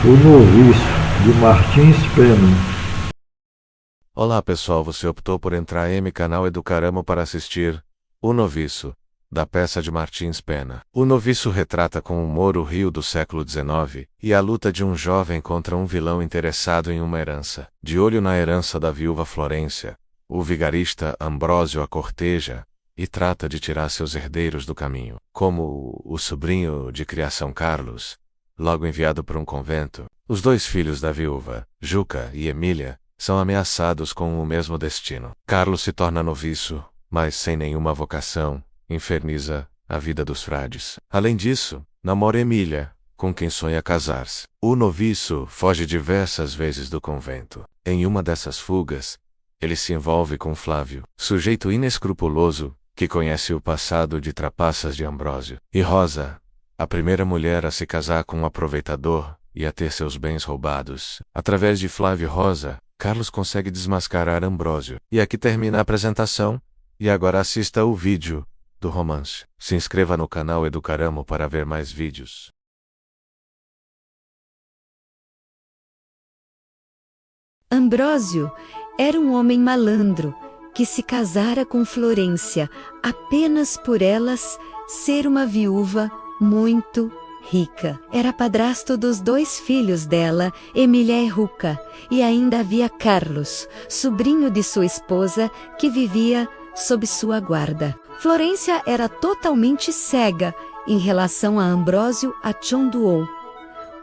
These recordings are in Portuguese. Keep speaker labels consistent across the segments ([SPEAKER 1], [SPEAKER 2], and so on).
[SPEAKER 1] O Noviço, de Martins Pena.
[SPEAKER 2] Olá pessoal, você optou por entrar em canal Educaramo para assistir O Noviço, da peça de Martins Pena. O Noviço retrata com humor o Rio do século XIX e a luta de um jovem contra um vilão interessado em uma herança. De olho na herança da viúva Florência, o vigarista Ambrósio a corteja e trata de tirar seus herdeiros do caminho. Como o sobrinho de criação Carlos, logo enviado para um convento, os dois filhos da viúva, Juca e Emília, são ameaçados com o mesmo destino. Carlos se torna noviço, mas sem nenhuma vocação, inferniza a vida dos frades. Além disso, namora Emília, com quem sonha casar-se. O noviço foge diversas vezes do convento. Em uma dessas fugas, ele se envolve com Flávio, sujeito inescrupuloso, que conhece o passado de trapaças de Ambrósio. E Rosa, a primeira mulher a se casar com um aproveitador e a ter seus bens roubados. Através de Flávio e Rosa, Carlos consegue desmascarar Ambrósio. E aqui termina a apresentação, e agora assista o vídeo do romance. Se inscreva no canal Educaramo para ver mais vídeos.
[SPEAKER 3] Ambrósio era um homem malandro que se casara com Florência apenas por elas ser uma viúva muito rica. Era padrasto dos dois filhos dela, Emília e Juca, e ainda havia Carlos, sobrinho de sua esposa, que vivia sob sua guarda. Florência era totalmente cega em relação a Ambrósio Achonduou,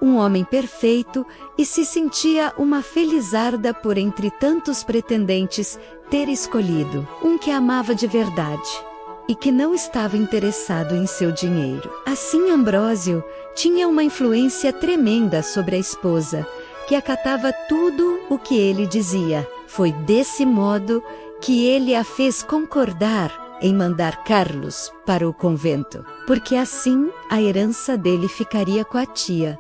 [SPEAKER 3] um homem perfeito, e se sentia uma felizarda por entre tantos pretendentes ter escolhido um que amava de verdade e que não estava interessado em seu dinheiro. Assim, Ambrósio tinha uma influência tremenda sobre a esposa, que acatava tudo o que ele dizia. Foi desse modo que ele a fez concordar em mandar Carlos para o convento, porque assim a herança dele ficaria com a tia.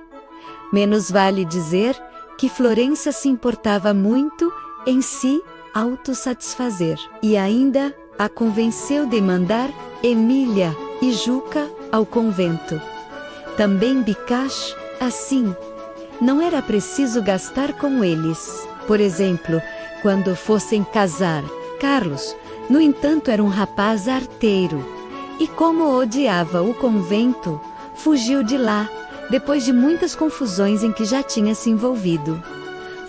[SPEAKER 3] Menos vale dizer que Florência se importava muito em se autossatisfazer, e ainda a convenceu de mandar Emília e Juca ao convento. Também Bicache, assim, não era preciso gastar com eles. Por exemplo, quando fossem casar, Carlos, no entanto, era um rapaz arteiro, e como odiava o convento, fugiu de lá, depois de muitas confusões em que já tinha se envolvido.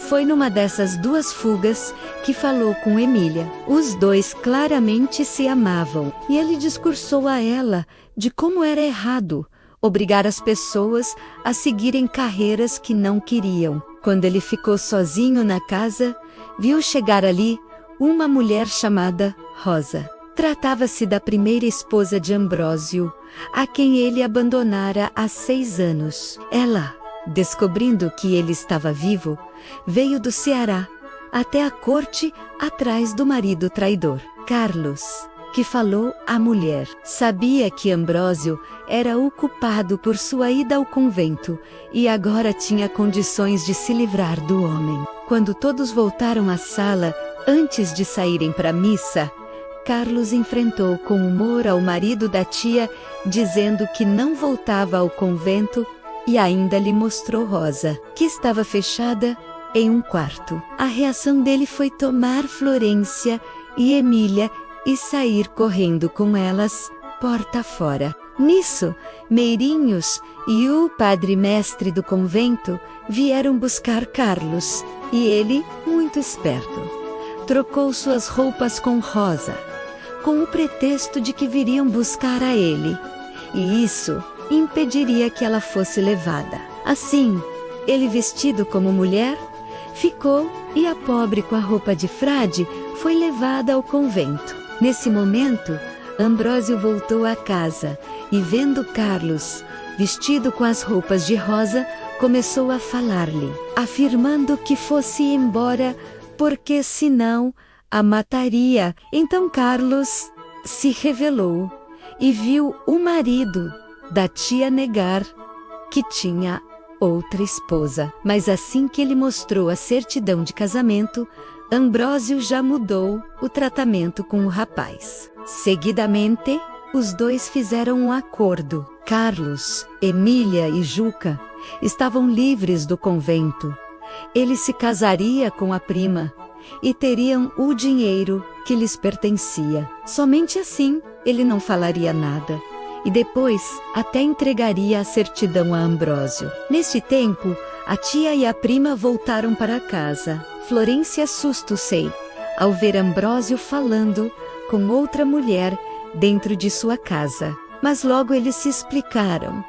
[SPEAKER 3] Foi numa dessas duas fugas que falou com Emília. Os dois claramente se amavam, e ele discursou a ela de como era errado obrigar as pessoas a seguirem carreiras que não queriam. Quando ele ficou sozinho na casa, viu chegar ali uma mulher chamada Rosa. Tratava-se da primeira esposa de Ambrósio, a quem ele abandonara há 6 anos. Ela, descobrindo que ele estava vivo, veio do Ceará até a corte atrás do marido traidor. Carlos, que falou à mulher, sabia que Ambrósio era o culpado por sua ida ao convento e agora tinha condições de se livrar do homem. Quando todos voltaram à sala, antes de saírem para a missa, Carlos enfrentou com humor ao marido da tia, dizendo que não voltava ao convento, e ainda lhe mostrou Rosa, que estava fechada em um quarto. A reação dele foi tomar Florência e Emília e sair correndo com elas, porta fora. Nisso, Meirinhos e o padre-mestre do convento vieram buscar Carlos, e ele, muito esperto, trocou suas roupas com Rosa, com o pretexto de que viriam buscar a ele, e isso impediria que ela fosse levada. Assim, ele, vestido como mulher, ficou, e a pobre, com a roupa de frade, foi levada ao convento. Nesse momento, Ambrósio voltou à casa e, vendo Carlos vestido com as roupas de Rosa, começou a falar-lhe, afirmando que fosse embora, porque senão a mataria. Então Carlos se revelou e viu o marido da tia negar que tinha outra esposa. Mas assim que ele mostrou a certidão de casamento, Ambrósio já mudou o tratamento com o rapaz. Seguidamente, os dois fizeram um acordo. Carlos, Emília e Juca estavam livres do convento. Ele se casaria com a prima e teriam o dinheiro que lhes pertencia. Somente assim ele não falaria nada. E depois até entregaria a certidão a Ambrósio. Neste tempo, a tia e a prima voltaram para casa. Florência assustou-se ao ver Ambrósio falando com outra mulher dentro de sua casa. Mas logo eles se explicaram.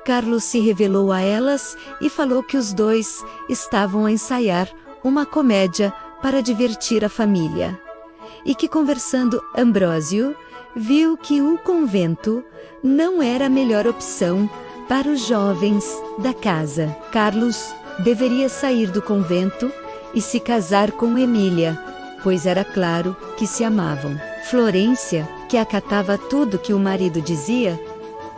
[SPEAKER 3] Carlos se revelou a elas e falou que os dois estavam a ensaiar uma comédia para divertir a família. E que, conversando, Ambrósio viu que o convento não era a melhor opção para os jovens da casa. Carlos deveria sair do convento e se casar com Emília, pois era claro que se amavam. Florência, que acatava tudo que o marido dizia,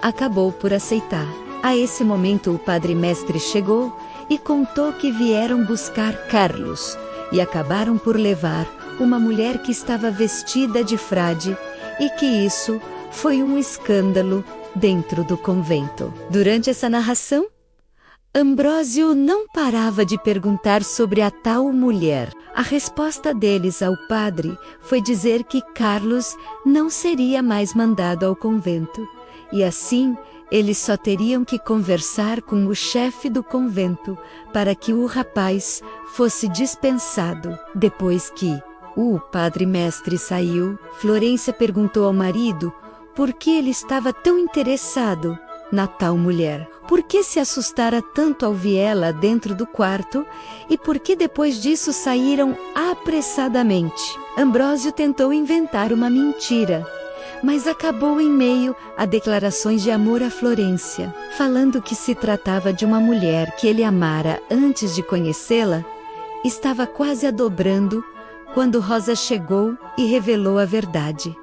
[SPEAKER 3] acabou por aceitar. A esse momento o padre mestre chegou e contou que vieram buscar Carlos e acabaram por levar uma mulher que estava vestida de frade e que isso foi um escândalo dentro do convento. Durante essa narração, Ambrósio não parava de perguntar sobre a tal mulher. A resposta deles ao padre foi dizer que Carlos não seria mais mandado ao convento, e assim eles só teriam que conversar com o chefe do convento para que o rapaz fosse dispensado. Depois que o padre-mestre saiu, Florência perguntou ao marido por que ele estava tão interessado na tal mulher. Por que se assustara tanto ao vê-la dentro do quarto e por que depois disso saíram apressadamente? Ambrósio tentou inventar uma mentira, mas acabou em meio a declarações de amor a Florência, falando que se tratava de uma mulher que ele amara antes de conhecê-la. Estava quase a dobrando quando Rosa chegou e revelou a verdade.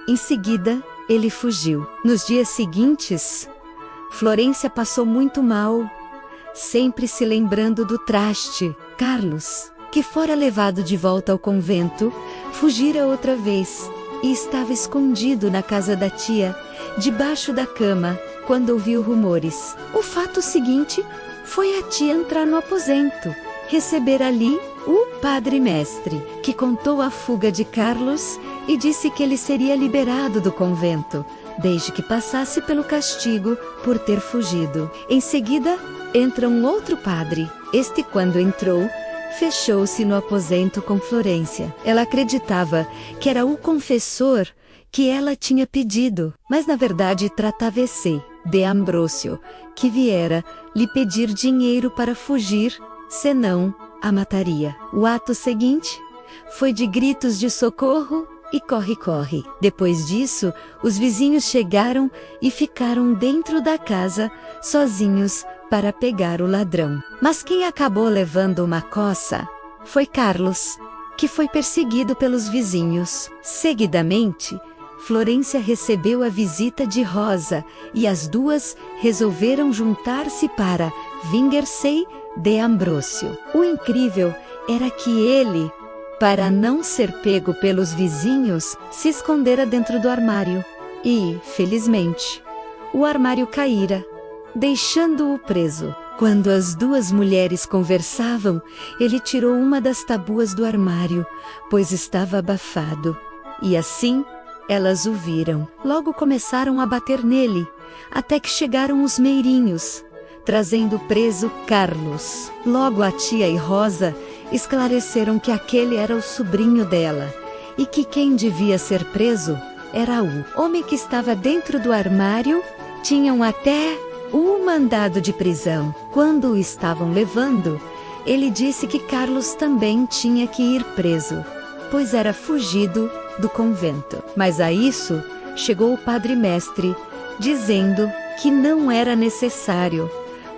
[SPEAKER 3] Em seguida, ele fugiu. Nos dias seguintes, Florência passou muito mal, sempre se lembrando do traste. Carlos, que fora levado de volta ao convento, fugira outra vez e estava escondido na casa da tia, debaixo da cama, quando ouviu rumores. O fato seguinte foi a tia entrar no aposento, receber ali o padre-mestre, que contou a fuga de Carlos e disse que ele seria liberado do convento, desde que passasse pelo castigo por ter fugido. Em seguida, entra um outro padre. Este, quando entrou, fechou-se no aposento com Florência. Ela acreditava que era o confessor que ela tinha pedido, mas na verdade tratava-se de Ambrósio, que viera lhe pedir dinheiro para fugir, senão a mataria. O ato seguinte foi de gritos de socorro e corre-corre. Depois disso, os vizinhos chegaram e ficaram dentro da casa, sozinhos, para pegar o ladrão. Mas quem acabou levando uma coça foi Carlos, que foi perseguido pelos vizinhos. Seguidamente, Florência recebeu a visita de Rosa e as duas resolveram juntar-se para vingar-se de Ambrósio. O incrível era que ele, para não ser pego pelos vizinhos, se escondera dentro do armário. E, felizmente, o armário caíra, deixando-o preso. Quando as duas mulheres conversavam, ele tirou uma das tabuas do armário, pois estava abafado. E assim, elas o viram. Logo começaram a bater nele, até que chegaram os meirinhos, trazendo preso Carlos. Logo a tia e Rosa esclareceram que aquele era o sobrinho dela, e que quem devia ser preso era o homem que estava dentro do armário. Tinham até o mandado de prisão. Quando o estavam levando, ele disse que Carlos também tinha que ir preso, pois era fugido do convento. Mas a isso chegou o padre-mestre, dizendo que não era necessário,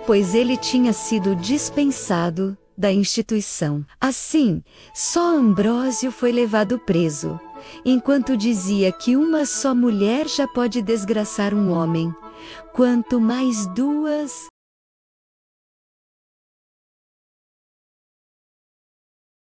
[SPEAKER 3] pois ele tinha sido dispensado da instituição. Assim, só Ambrósio foi levado preso, enquanto dizia que uma só mulher já pode desgraçar um homem, quanto mais duas